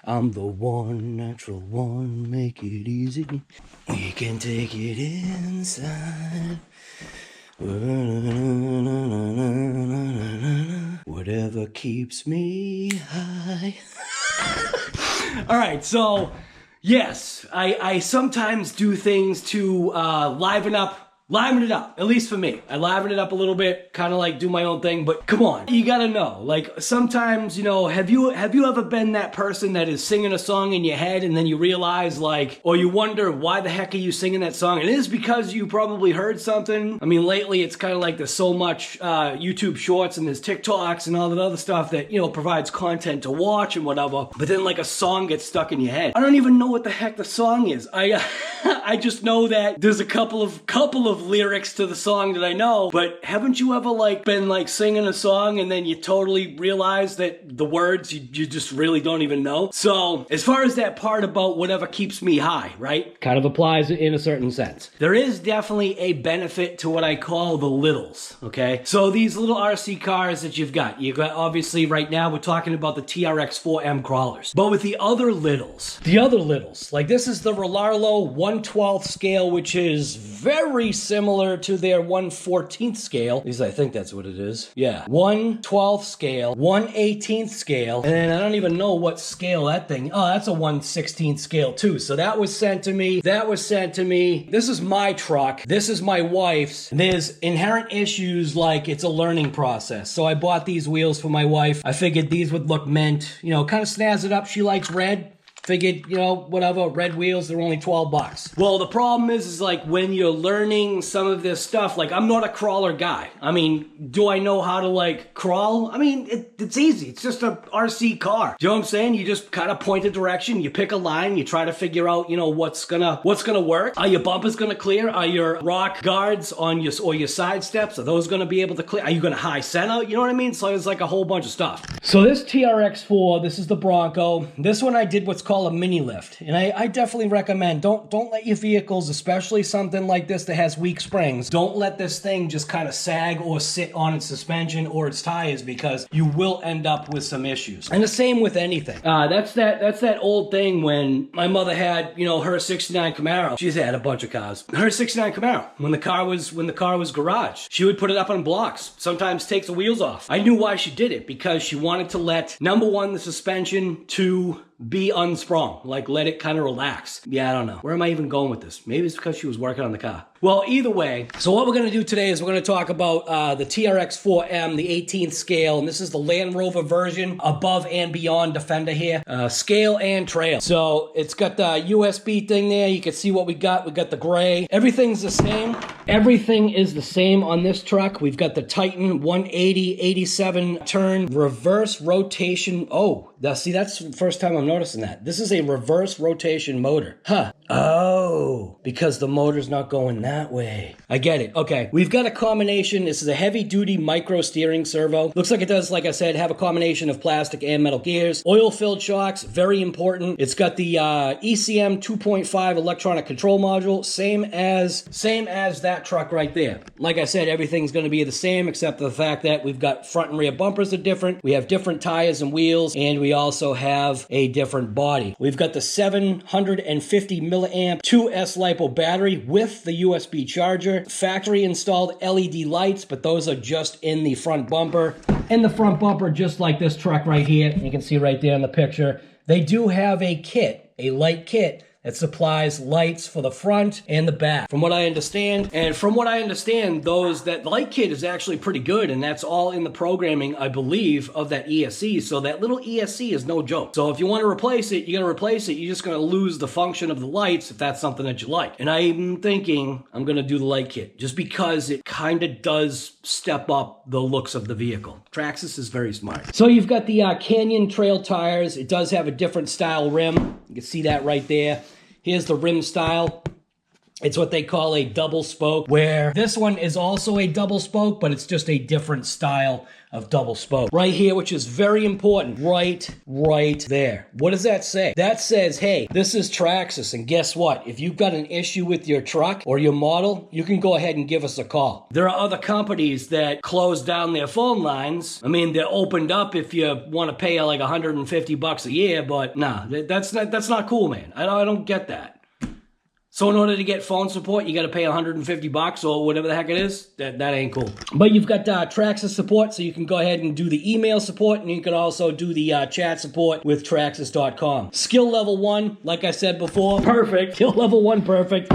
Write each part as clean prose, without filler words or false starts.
I'm the one, natural one, make it easy. We can take it inside. Whatever keeps me high. All right, so yes, I sometimes do things to liven it up, at least for me. I liven it up a little bit, kind of like do my own thing, but come on, you gotta know, like sometimes, you know, have you ever been that person that is singing a song in your head and then you realize like, or you wonder why the heck are you singing that song? And it is because you probably heard something. I mean, lately it's kind of like there's so much YouTube shorts and there's TikToks and all that other stuff that, you know, provides content to watch and whatever, but then like a song gets stuck in your head. I don't even know what the heck the song is. I just know that there's a couple of lyrics to the song that I know, but haven't you ever like been like singing a song and then you totally realize that the words you just really don't even know? So as far as that part about whatever keeps me high, right? Kind of applies in a certain sense. There is definitely a benefit to what I call the littles, okay? So these little RC cars that you've got obviously right now we're talking about the TRX4M crawlers, but with the other littles, like this is the Relarlo 1/12 scale, which is very similar to their 1/14 scale. At least I think that's what it is. Yeah, 1/12 scale, 1/18 scale, and then I don't even know what scale that thing. Oh, that's a 1/16 scale too. So that was sent to me. This is my truck. This is my wife's. There's inherent issues like it's a learning process. So I bought these wheels for my wife. I figured these would look mint, you know, kind of snazz it up. She likes red. Figured, you know, whatever, red wheels, they're only 12 bucks. Well, the problem is like when you're learning some of this stuff, like I'm not a crawler guy. I mean, do I know how to like crawl? I mean, it's easy. It's just a RC car. Do you know what I'm saying? You just kind of point a direction, you pick a line, you try to figure out, you know, what's gonna work. Are your bumpers gonna clear? Are your rock guards on your side steps, are those gonna be able to clear? Are you gonna high center? You know what I mean? So it's like a whole bunch of stuff. So this TRX4, this is the Bronco. This one I did what's called a mini lift, and I definitely recommend don't let your vehicles, especially something like this that has weak springs, don't let this thing just kind of sag or sit on its suspension or its tires, because you will end up with some issues. And the same with anything. That's that old thing when my mother had, you know, her 69 Camaro. She's had a bunch of cars. Her 69 Camaro, when the car was garaged, she would put it up on blocks, sometimes takes the wheels off. I knew why she did it, because she wanted to let, number one, the suspension to be unsprung, like let it kind of relax. Yeah, I don't know. Where am I even going with this? Maybe it's because she was working on the car. Well, either way, so what we're going to do today is we're going to talk about the TRX4M, the 18th scale, and this is the Land Rover version, above and beyond Defender here, scale and trail. So it's got the USB thing there. You can see what we got. We got the gray. Everything's the same. Everything is the same on this truck. We've got the Titan 180, 87 turn, reverse rotation. Oh, see, that's the first time I'm noticing that. This is a reverse rotation motor. Huh. Oh, because the motor's not going that way. I get it. Okay, we've got a combination. This is a heavy-duty micro steering servo. Looks like it does, like I said, have a combination of plastic and metal gears. Oil-filled shocks, very important. It's got the ECM 2.5 electronic control module, same as that truck right there. Like I said, everything's going to be the same except for the fact that we've got front and rear bumpers are different. We have different tires and wheels, and we also have a different body. We've got the 750 milliamp 2S LiPo battery with the USB charger, factory installed LED lights, but those are just in the front bumper. In the front bumper, just like this truck right here, you can see right there in the picture, they do have a kit, a light kit, that supplies lights for the front and the back, from what I understand. And from what I understand, that light kit is actually pretty good, and that's all in the programming, I believe, of that ESC. So that little ESC is no joke. So if you want to replace it, you're going to replace it. You're just going to lose the function of the lights if that's something that you like. And I'm thinking I'm going to do the light kit, just because it kind of does step up the looks of the vehicle. Traxxas is very smart. So you've got the Canyon Trail tires. It does have a different style rim. You can see that right there. Here's the rim style. It's what they call a double spoke, where this one is also a double spoke, but it's just a different style of double spoke. Right here, which is very important, right there. What does that say? That says, hey, this is Traxxas, and guess what? If you've got an issue with your truck or your model, you can go ahead and give us a call. There are other companies that close down their phone lines. I mean, they're opened up if you want to pay like $150 a year, but nah, that's not cool, man. I don't get that. So in order to get phone support, you got to pay $150 or whatever the heck it is. That ain't cool. But you've got Traxxas support, so you can go ahead and do the email support, and you can also do the chat support with Traxxas.com. Skill level 1, like I said before, perfect. Skill level 1, perfect.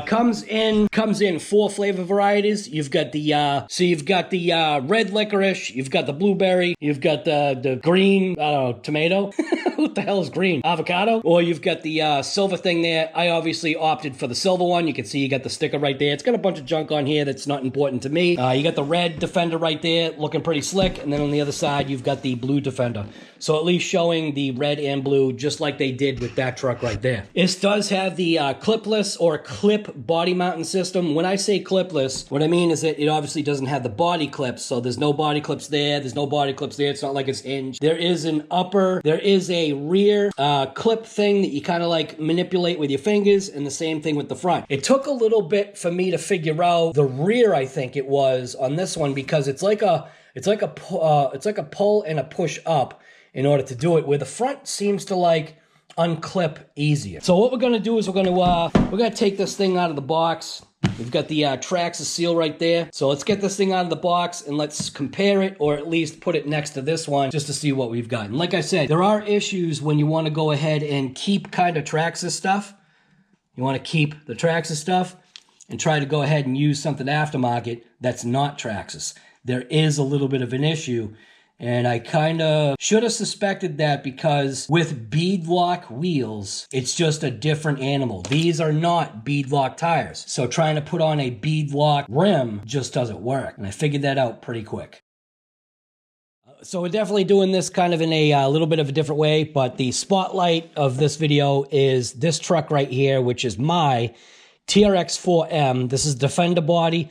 Comes in 4 flavor varieties. You've got the you've got the red licorice, you've got the blueberry, you've got the green, I don't know, tomato. What the hell is green? Avocado? Or you've got the silver thing there. I obviously opted for the silver one. You can see you got the sticker right there. It's got a bunch of junk on here that's not important to me. You got the red Defender right there, looking pretty slick. And then on the other side, you've got the blue Defender. So at least showing the red and blue, just like they did with that truck right there. This does have the clipless or clip body mounting system. When I say clipless, what I mean is that it obviously doesn't have the body clips. So there's no body clips there. There's no body clips there. It's not like it's hinged. There is a rear clip thing that you kind of like manipulate with your fingers, and the same thing with the front. It took a little bit for me to figure out the rear, I think it was, on this one, because it's like a pull and a push up in order to do it, where the front seems to like unclip easier. So what we're gonna do is we're gonna take this thing out of the box. We've got the Traxxas seal right there. So let's get this thing out of the box and let's compare it, or at least put it next to this one just to see what we've got. And like I said, there are issues when you want to go ahead and keep kind of Traxxas stuff. You want to keep the Traxxas stuff and try to go ahead and use something aftermarket that's not Traxxas. There is a little bit of an issue. And I kind of should have suspected that, because with beadlock wheels, it's just a different animal. These are not beadlock tires. So trying to put on a beadlock rim just doesn't work. And I figured that out pretty quick. So we're definitely doing this kind of in a little bit of a different way, but the spotlight of this video is this truck right here, which is my TRX4M. This is Defender body.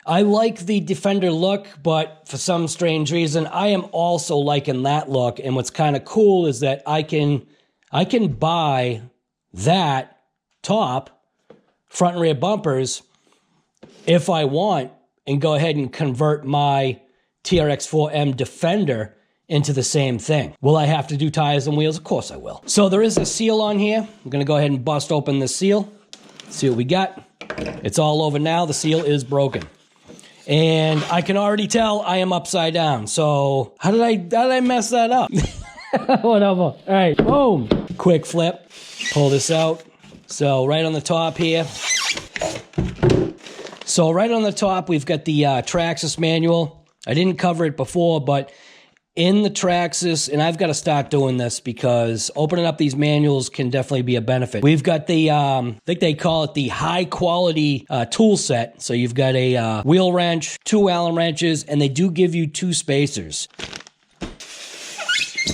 I like the Defender look, but for some strange reason, I am also liking that look. And what's kind of cool is that I can buy that top, front and rear bumpers, if I want, and go ahead and convert my TRX4M Defender into the same thing. Will I have to do tires and wheels? Of course I will. So there is a seal on here. I'm gonna go ahead and bust open this seal. See what we got. It's all over now. The seal is broken. And I can already tell I am upside down. So how did I mess that up? Whatever. All right, boom. Quick flip. Pull this out. So right on the top here. So right on the top, we've got the Traxxas manual. I didn't cover it before, but in the Traxxas, and I've got to start doing this because opening up these manuals can definitely be a benefit. We've got the, I think they call it the high quality tool set. So you've got a wheel wrench, 2 Allen wrenches, and they do give you 2 spacers.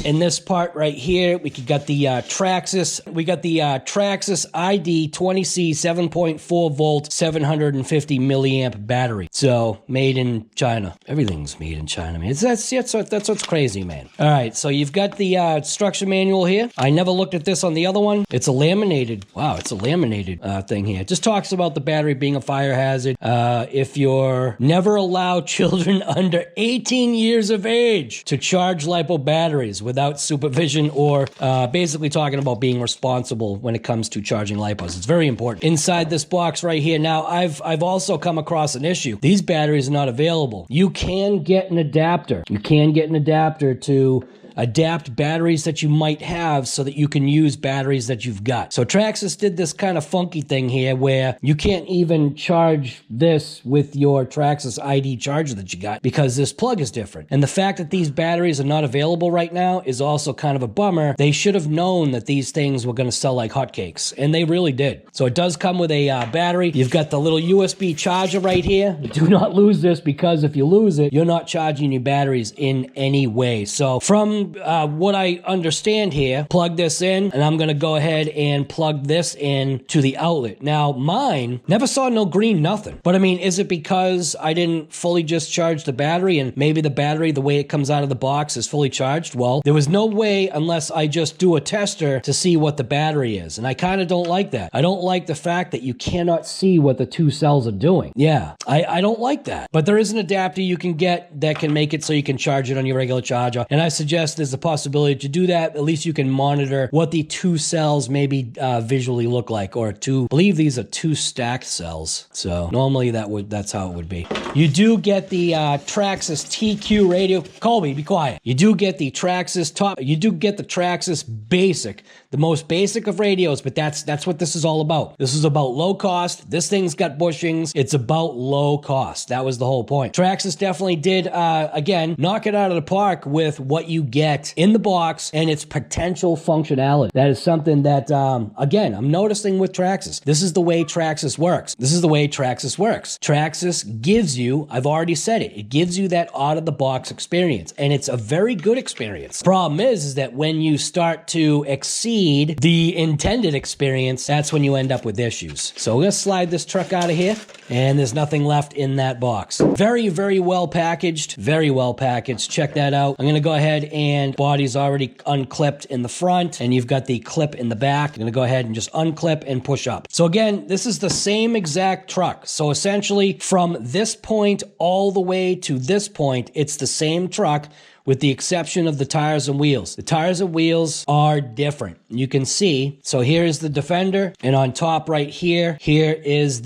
In this part right here, we got the Traxxas. We got the Traxxas ID 20C 7.4 volt 750 milliamp battery. So made in China. Everything's made in China, man. That's what's crazy, man. All right, so you've got the instruction manual here. I never looked at this on the other one. It's a laminated. Wow, it's a laminated thing here. It just talks about the battery being a fire hazard. If you're never allow children under 18 years of age to charge LiPo batteries without supervision, or basically talking about being responsible when it comes to charging LiPos. It's very important. Inside this box right here, now I've also come across an issue. These batteries are not available. You can get an adapter. You can get an adapter to adapt batteries that you might have so that you can use batteries that you've got. So Traxxas did this kind of funky thing here where you can't even charge this with your Traxxas ID charger that you got because this plug is different. And the fact that these batteries are not available right now is also kind of a bummer. They should have known that these things were going to sell like hotcakes, and they really did. So it does come with a battery. You've got the little USB charger right here. Do not lose this, because if you lose it, you're not charging your batteries in any way. So from from what I understand here, plug this in, and I'm gonna go ahead and plug this in to the outlet. Now, mine never saw no green nothing. But I mean, is it because I didn't fully discharge the battery, and maybe the battery, the way it comes out of the box, is fully charged? Well, there was no way unless I just do a tester to see what the battery is. And I kind of don't like that. I don't like the fact that you cannot see what the two cells are doing. Yeah, I don't like that. But there is an adapter you can get that can make it so you can charge it on your regular charger. And I suggest there's a possibility to do that. At least you can monitor what the two cells maybe visually look like, or I believe these are two stacked cells. So normally that's how it would be. You do get the Traxxas TQ radio. Colby, be quiet. You do get the Traxxas Traxxas Basic, the most basic of radios, but that's what this is all about. This is about low cost. This thing's got bushings. It's about low cost. That was the whole point. Traxxas definitely did, again, knock it out of the park with what you get in the box and its potential functionality. That is something that, again, I'm noticing with Traxxas. This is the way Traxxas works. This is the way Traxxas works. Traxxas gives you, I've already said it, it gives you that out-of-the-box experience, and it's a very good experience. Problem is that when you start to exceed the intended experience, that's when you end up with issues. So we're gonna slide this truck out of here, and there's nothing left in that box. Very, very well packaged. Very well packaged. Check that out. I'm gonna go ahead and body's already unclipped in the front, and you've got the clip in the back. I'm gonna go ahead and just unclip and push up. So again, this is the same exact truck. So essentially, from this point all the way to this point, it's the same truck, with the exception of the tires and wheels. The tires and wheels are different. You can see, so here's the Defender, and on top right here, here is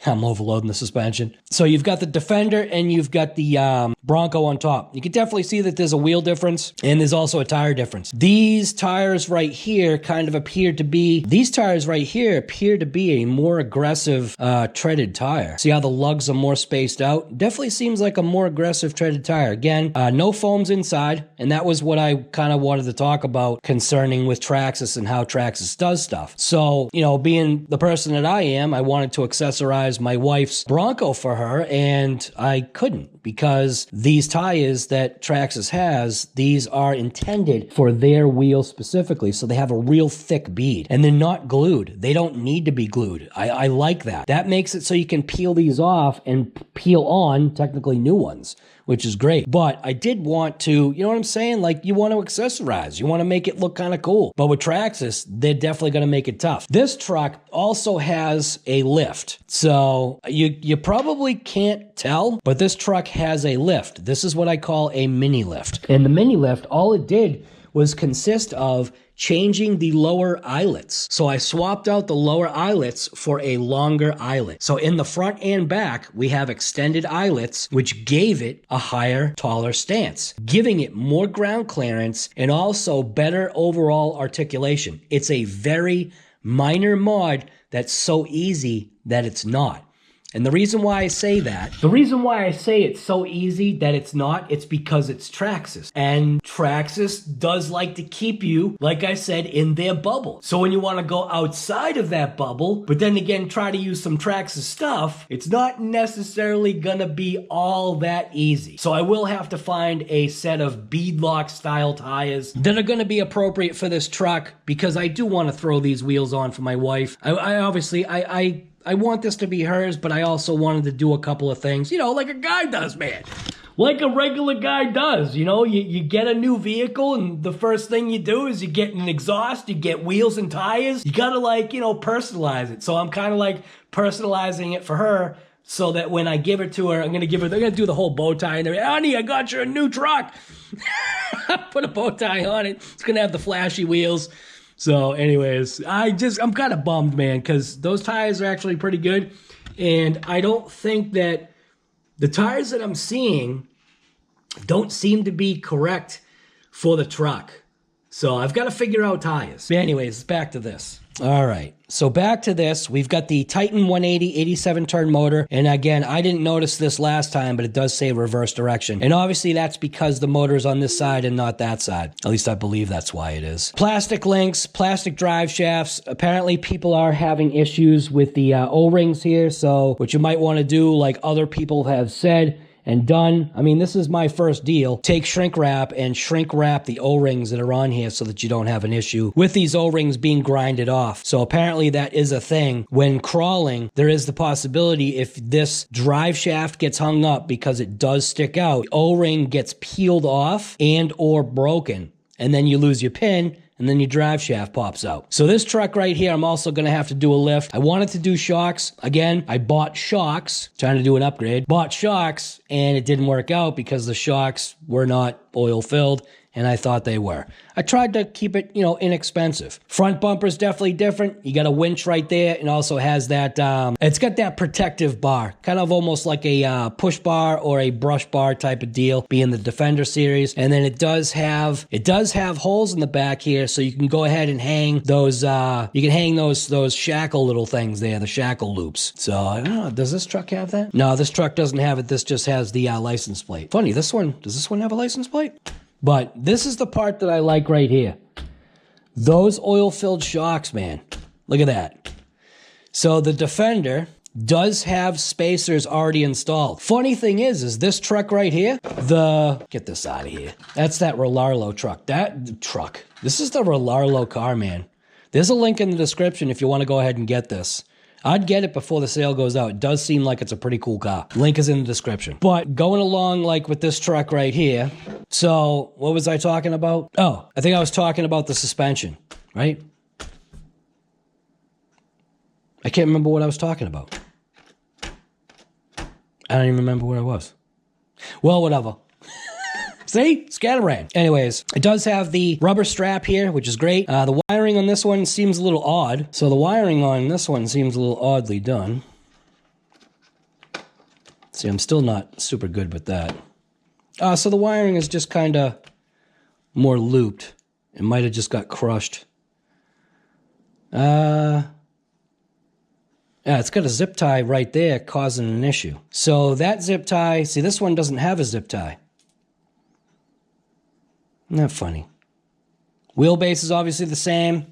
I'm overloading the suspension. So you've got the Defender and you've got the Bronco on top. You can definitely see that there's a wheel difference, and there's also a tire difference. These tires right here kind of appear to be a more aggressive treaded tire. See how the lugs are more spaced out? Definitely seems like a more aggressive treaded tire. Again, no foams inside, and that was what I kind of wanted to talk about concerning with Traxxas and how Traxxas does stuff. So, you know, being the person that I am, I wanted to accessorize my wife's Bronco for her, and I couldn't, because these tires that Traxxas has, these are intended for their wheel specifically, so they have a real thick bead, and they're not glued. They don't need to be glued. I like that. That makes it so you can peel these off and peel on technically new ones, which is great. But I did want to, you know what I'm saying? Like, you want to accessorize. You want to make it look kind of cool. But with Traxxas, they're definitely going to make it tough. This truck also has a lift. So you probably can't tell, but this truck has a lift. This is what I call a mini lift. And the mini lift, all it did was consist of changing the lower eyelets. So I swapped out the lower eyelets for a longer eyelet. So in the front and back, we have extended eyelets, which gave it a higher, taller stance, giving it more ground clearance and also better overall articulation. It's a very minor mod that's so easy that it's not. And the reason why I say it's so easy that it's not, it's because it's Traxxas. And Traxxas does like to keep you, like I said, in their bubble. So when you want to go outside of that bubble, but then again try to use some Traxxas stuff, it's not necessarily gonna be all that easy. So I will have to find a set of beadlock style tires that are gonna be appropriate for this truck, because I do want to throw these wheels on for my wife. I want this to be hers, but I also wanted to do a couple of things, you know, like a guy does, man. Like a regular guy does, you know, you get a new vehicle, and the first thing you do is you get an exhaust, you get wheels and tires. You gotta, like, you know, personalize it. So I'm kind of like personalizing it for her, so that when I give it to her, they're gonna do the whole bow tie, and they're, honey, I got you a new truck. Put a bow tie on it. It's gonna have the flashy wheels. So anyways, I'm kind of bummed, man, because those tires are actually pretty good. And I don't think that the tires that I'm seeing don't seem to be correct for the truck. So I've got to figure out tires. But anyways, back to this. All right. So back to this, we've got the Titan 180 87 turn motor. And again, I didn't notice this last time, but it does say reverse direction. And obviously that's because the motor is on this side and not that side. At least I believe that's why it is. Plastic links, plastic drive shafts. Apparently people are having issues with the O-rings here. So what you might want to do, like other people have said, and done. I mean, this is my first deal. Take shrink wrap and shrink wrap the O-rings that are on here so that you don't have an issue with these O-rings being grinded off. So apparently that is a thing. When crawling, there is the possibility if this drive shaft gets hung up because it does stick out, the O-ring gets peeled off and or broken, and then you lose your pin, and then your drive shaft pops out. So this truck right here, I'm also gonna have to do a lift. I wanted to do shocks. Again, I bought shocks, trying to do an upgrade. Bought shocks, and it didn't work out because the shocks were not oil filled, and I thought they were. I tried to keep it, you know, inexpensive. Front bumper's definitely different. You got a winch right there, and also has that, it's got that protective bar, kind of almost like a push bar or a brush bar type of deal, being the Defender series. And then it does have holes in the back here, so you can go ahead and hang those, you can hang those shackle little things there, the shackle loops. So, I don't know, does this truck have that? No, this truck doesn't have it. This just has the license plate. Funny, does this one have a license plate? But this is the part that I like right here. Those oil-filled shocks, man. Look at that. So the Defender does have spacers already installed. Funny thing is this truck right here, get this out of here. That's that Relarlo truck. This is the Relarlo car, man. There's a link in the description if you want to go ahead and get this. I'd get it before the sale goes out. It does seem like it's a pretty cool car. Link is in the description. But going along like with this truck right here. So what was I talking about? Oh, I think I was talking about the suspension, right? I can't remember what I was talking about. I don't even remember where I was. Well, whatever. See? Scatterbrain. Anyways, it does have the rubber strap here, which is great. The wiring on this one seems a little odd. So the wiring on this one seems a little oddly done. See, I'm still not super good with that. So the wiring is just kind of more looped. It might have just got crushed. Yeah, it's got a zip tie right there causing an issue. So that zip tie, see, this one doesn't have a zip tie. Isn't that funny? Wheelbase is obviously the same.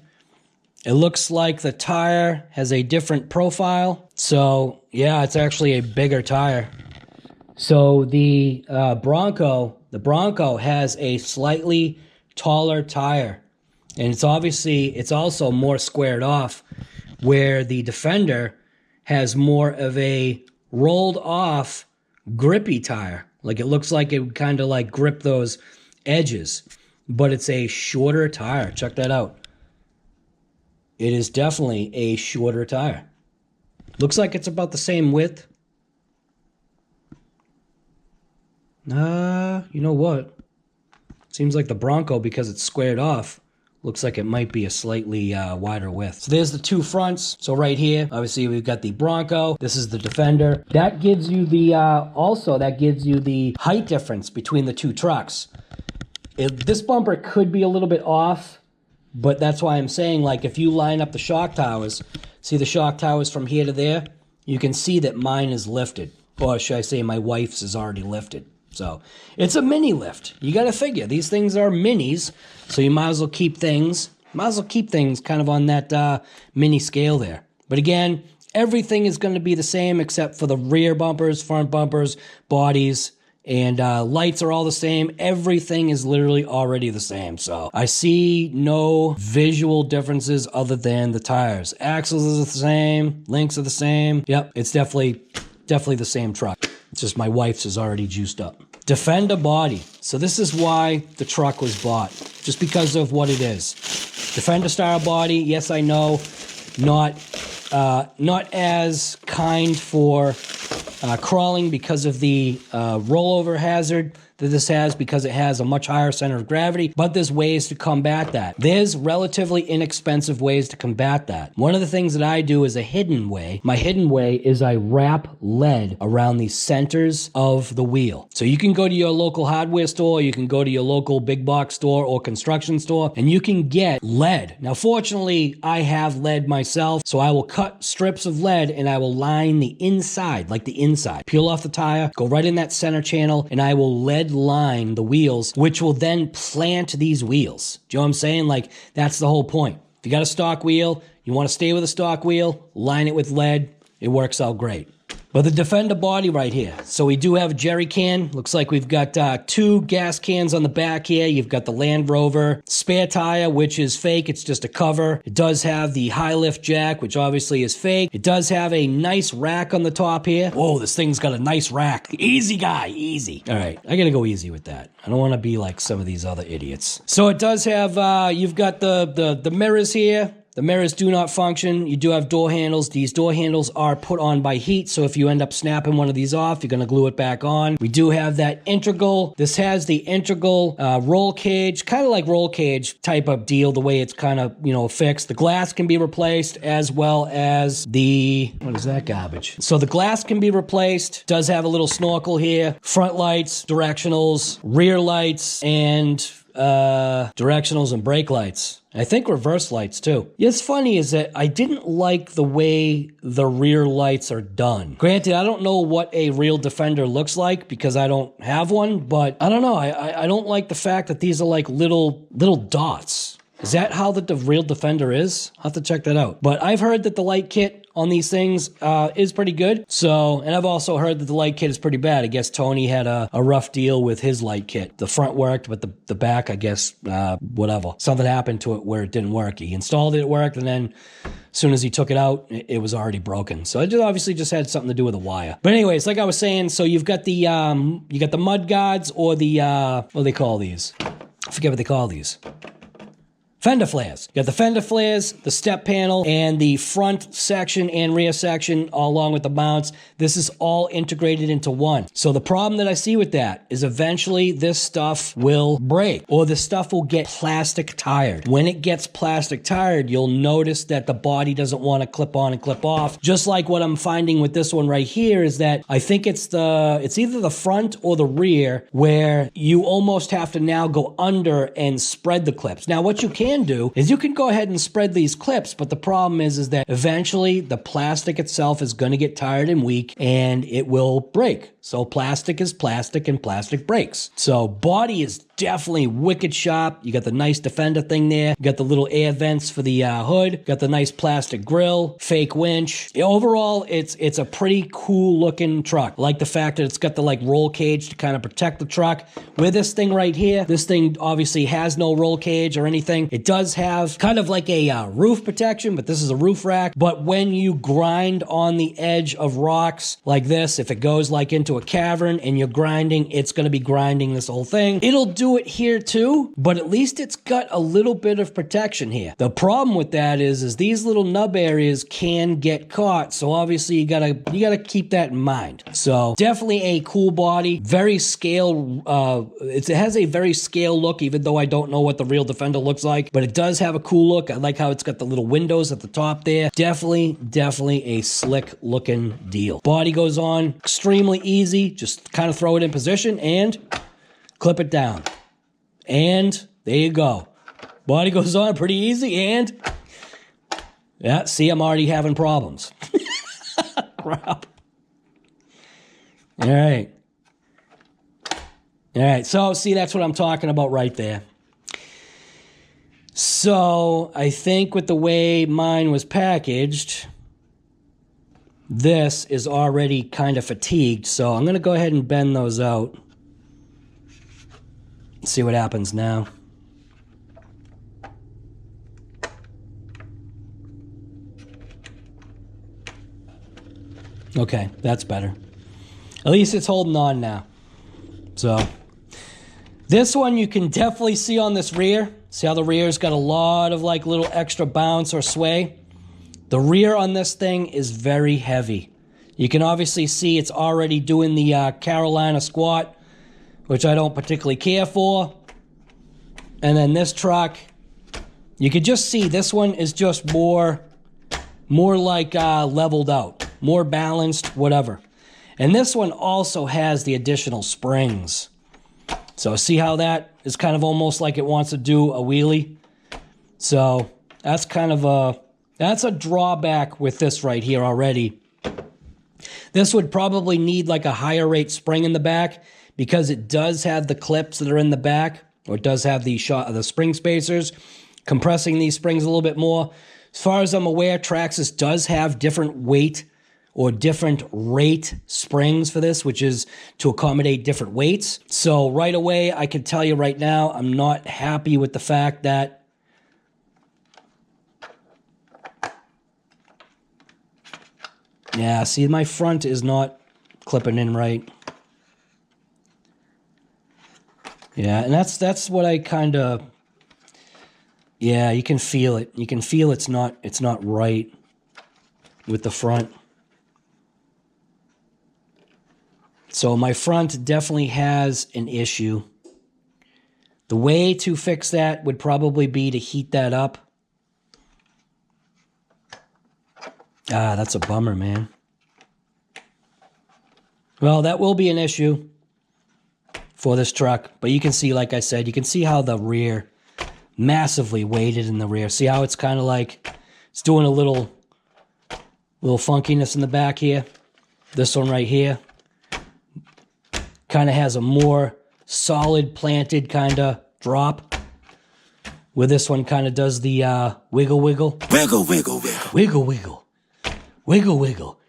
It looks like the tire has a different profile. So, yeah, it's actually a bigger tire. So the Bronco has a slightly taller tire. And it's also more squared off, where the Defender has more of a rolled off grippy tire. Like it looks like it would kind of like grip those edges, but it's a shorter tire. Check that out. It is definitely a shorter tire. Looks like it's about the same width. You know what? Seems like the Bronco, because it's squared off, looks like it might be a slightly wider width. So there's the two fronts. So right here, obviously we've got the Bronco. This is the Defender. That gives you the, that gives you the height difference between the two trucks. This bumper could be a little bit off, but that's why I'm saying, like, if you line up the shock towers, see the shock towers from here to there, you can see that mine is lifted. Or should I say my wife's is already lifted. So it's a mini lift. You got to figure these things are minis, so you might as well keep things kind of on that mini scale there. But again, everything is going to be the same except for the rear bumpers, front bumpers, bodies, and lights are all the same. Everything is literally already the same. So I see no visual differences other than the tires. Axles are the same. Links are the same. Yep, it's definitely the same truck. It's just my wife's is already juiced up. Defender body. So this is why the truck was bought. Just because of what it is. Defender style body. Yes, I know. Not as kind for crawling because of the rollover hazard that this has, because it has a much higher center of gravity, but there's ways to combat that. There's relatively inexpensive ways to combat that. One of the things that I do is a hidden way. My hidden way is I wrap lead around the centers of the wheel. So you can go to your local hardware store, you can go to your local big box store or construction store, and you can get lead. Now, fortunately, I have lead myself, so I will cut strips of lead and I will line the inside, like the inside. Peel off the tire, go right in that center channel, and I will lead line the wheels, which will then plant these wheels. Do you know what I'm saying? Like, that's the whole point. If you got a stock wheel, you want to stay with a stock wheel, line it with lead, it works out great. But the Defender body right here. So we do have a jerry can. Looks like we've got 2 gas cans on the back here. You've got the Land Rover spare tire, which is fake. It's just a cover. It does have the high lift jack, which obviously is fake. It does have a nice rack on the top here. Whoa, this thing's got a nice rack. Easy guy, easy. All right, I gotta go easy with that. I don't want to be like some of these other idiots. So it does have, you've got the mirrors here. The mirrors do not function. You do have door handles. These door handles are put on by heat, so if you end up snapping one of these off, you're going to glue it back on. We do have that integral. This has the integral roll cage, kind of like roll cage type of deal, the way it's kind of, you know, fixed. The glass can be replaced as well as the, what is that garbage? So the glass can be replaced. Does have a little snorkel here. Front lights, directionals, rear lights, and directionals and brake lights. I think reverse lights too. What's funny is that I didn't like the way the rear lights are done. Granted, I don't know what a real Defender looks like because I don't have one, but I don't know. I don't like the fact that these are like little dots. Is that how the real Defender is? I'll have to check that out. But I've heard that the light kit on these things is pretty good. So, and I've also heard that the light kit is pretty bad. I guess Tony had a rough deal with his light kit. The front worked, but the back, I guess, whatever. Something happened to it where it didn't work. He installed it, it worked, and then as soon as he took it out, it was already broken. So it obviously just had something to do with the wire. But anyways, like I was saying, so you've got the mud guards or the, what do they call these? I forget what they call these. Fender flares. You got the fender flares, the step panel, and the front section and rear section along with the mounts. This is all integrated into one. So the problem that I see with that is eventually this stuff will break or the stuff will get plastic tired. When it gets plastic tired, you'll notice that the body doesn't want to clip on and clip off. Just like what I'm finding with this one right here is that I think it's either the front or the rear where you almost have to now go under and spread the clips. Now what you can do is you can go ahead and spread these clips, but the problem is that eventually the plastic itself is going to get tired and weak and it will break. So plastic is plastic and plastic breaks. So body is definitely wicked sharp. You got the nice Defender thing there. You got the little air vents for the hood. Got the nice plastic grill, fake winch. Overall, it's a pretty cool looking truck. I like the fact that it's got the like roll cage to kind of protect the truck. With this thing right here, this thing obviously has no roll cage or anything. It does have kind of like a roof protection, but this is a roof rack. But when you grind on the edge of rocks like this, if it goes like into a cavern and you're grinding, it's going to be grinding this whole thing. It'll do it here too, but at least it's got a little bit of protection here. The problem with that is these little nub areas can get caught, so obviously you gotta keep that in mind. So definitely a cool body, very scale. It has a very scale look, even though I don't know what the real Defender looks like, but it does have a cool look. I like how it's got the little windows at the top there. Definitely a slick looking deal. Body goes on extremely easy. Just kind of throw it in position and clip it down. And there you go. Body goes on pretty easy and yeah, see, I'm already having problems. Crap. All right. All right, so see, that's what I'm talking about right there. So I think with the way mine was packaged, this is already kind of fatigued, so I'm going to go ahead and bend those out. See what happens now. Okay, that's better. At least it's holding on now. So, this one you can definitely see on this rear. See how the rear's got a lot of like little extra bounce or sway? The rear on this thing is very heavy. You can obviously see it's already doing the Carolina squat, which I don't particularly care for. And then this truck, you can just see this one is just more like leveled out, more balanced, whatever. And this one also has the additional springs. So see how that is kind of almost like it wants to do a wheelie? So that's kind of that's a drawback with this right here already. This would probably need like a higher rate spring in the back because it does have the clips that are in the back, or it does have the spring spacers, compressing these springs a little bit more. As far as I'm aware, Traxxas does have different weight or different rate springs for this, which is to accommodate different weights. So right away, I can tell you right now, I'm not happy with the fact that yeah, see, my front is not clipping in right. Yeah, and that's what I kind of, yeah, you can feel it. You can feel it's not right with the front. So my front definitely has an issue. The way to fix that would probably be to heat that up. Ah, that's a bummer, man. Well, that will be an issue for this truck. But you can see, like I said, you can see how the rear, massively weighted in the rear. See how it's kind of like, it's doing a little funkiness in the back here. This one right here kind of has a more solid planted kind of drop, where this one kind of does the wiggle, wiggle. Wiggle, wiggle, wiggle. Wiggle, wiggle. Wiggle, wiggle.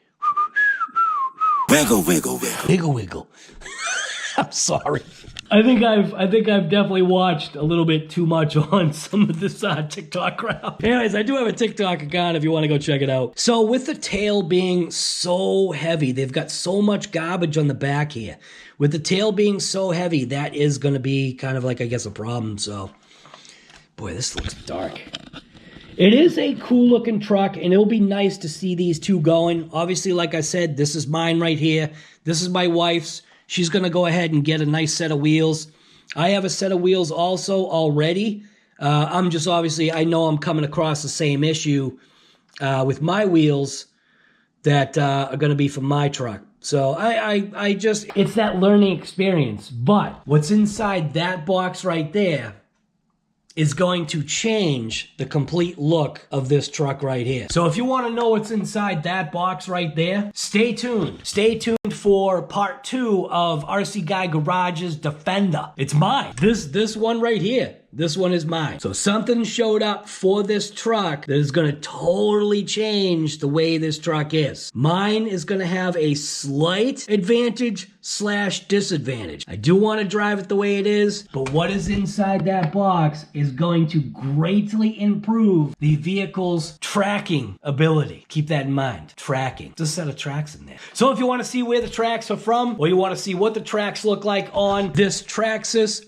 Wiggle, wiggle, wiggle. Wiggle, wiggle. I'm sorry. I think I've definitely watched a little bit too much on some of this TikTok crap. Anyways, I do have a TikTok account if you want to go check it out. So with the tail being so heavy, they've got so much garbage on the back here. With the tail being so heavy, that is going to be kind of like, I guess, a problem. So, boy, this looks dark. It is a cool looking truck, and it'll be nice to see these two going. Obviously, like I said, this is mine right here. This is my wife's. She's going to go ahead and get a nice set of wheels. I have a set of wheels also already. I'm just obviously, I know I'm coming across the same issue with my wheels that are going to be for my truck. So I just, it's that learning experience. But what's inside that box right there is going to change the complete look of this truck right here. So if you want to know what's inside that box right there, stay tuned. Stay tuned for part 2 of RC Guy Garage's Defender. It's mine. This one right here. This one is mine. So something showed up for this truck that is going to totally change the way this truck is. Mine is going to have a slight advantage / disadvantage. I do want to drive it the way it is, but what is inside that box is going to greatly improve the vehicle's tracking ability. Keep that in mind. Tracking. There's a set of tracks in there. So if you want to see where the tracks are from, or you want to see what the tracks look like on this Traxxas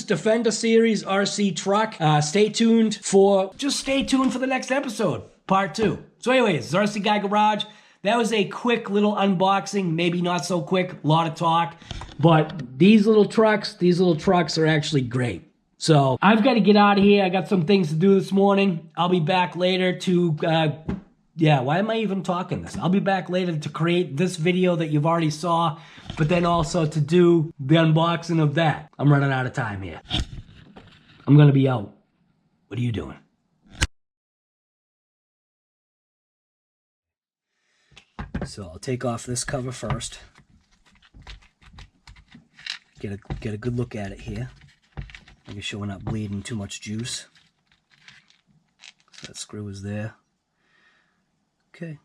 Defender Series RC truck, stay tuned for the next episode, part 2. So anyways, it's RC Guy Garage. That was a quick little unboxing, maybe not so quick, a lot of talk, but these little trucks are actually great. So I've got to get out of here. I got some things to do this morning. I'll be back later to, yeah, why am I even talking this? I'll be back later to create this video that you've already saw, but then also to do the unboxing of that. I'm running out of time here. I'm going to be out. What are you doing? So I'll take off this cover first. Get a good look at it here. Making sure we're not bleeding too much juice. So that screw is there. Okay.